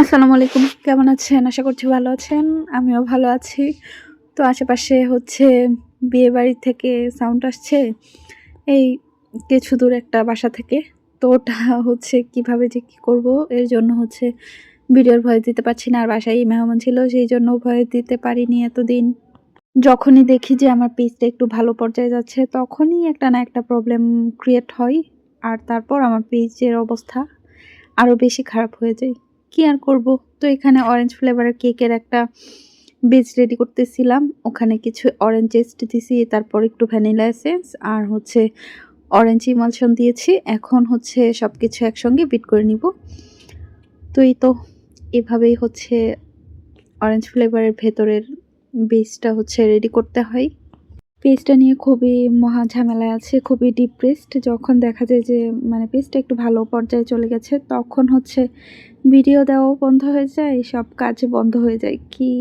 আসসালামু আলাইকুম। কেমন আছেন? আশা করছি ভালো আছেন। আমিও ভালো আছি। তো আশেপাশে বিয়েবাড়ি থেকে সাউন্ড আসছে। এই কিছু দূর একটা বাসা থেকে। তো ওটা কিভাবে যে কি করব এর জন্য ভিডিওর ভয়েস দিতে পারছি না। আর বাসায় মেহমান ছিল সেইজন্য ভয়েস দিতে পারিনি এতদিন। যখনই দেখি যে আমার পেজটা একটু ভালো পর্যায়ে যাচ্ছে তখনই একটা না একটা প্রবলেম ক্রিয়েট হয়। আর তারপর আমার পেজের অবস্থা আরো বেশি খারাপ হয়ে যায়। কি আর করব? তো এখানে অরেঞ্জ ফ্লেভারের কেকের একটা বেচ রেডি করতেছিলাম। ওখানে কিছু অরেঞ্জ জেস্ট দিছি, তারপর একটু ভ্যানিলা এসেন্স আর অরেঞ্জ ইমালশন দিয়েছি। এখন সবকিছু একসঙ্গে বিট করে নিব। তো এই তো এভাবেই অরেঞ্জ ফ্লেভারের ভেতরের বেসটা রেডি করতে হয়। পেজটা নিয়ে খুবই মহা ঝামেলায় আছে, খুবই ডিপ্রেসড। যখন দেখা যায় যে পেজটা একটু ভালো পর্যায়ে চলে গেছে তখন ভিডিও দেওয়াও বন্ধ হয়ে যায়, সব কাজ বন্ধ হয়ে যায়। কি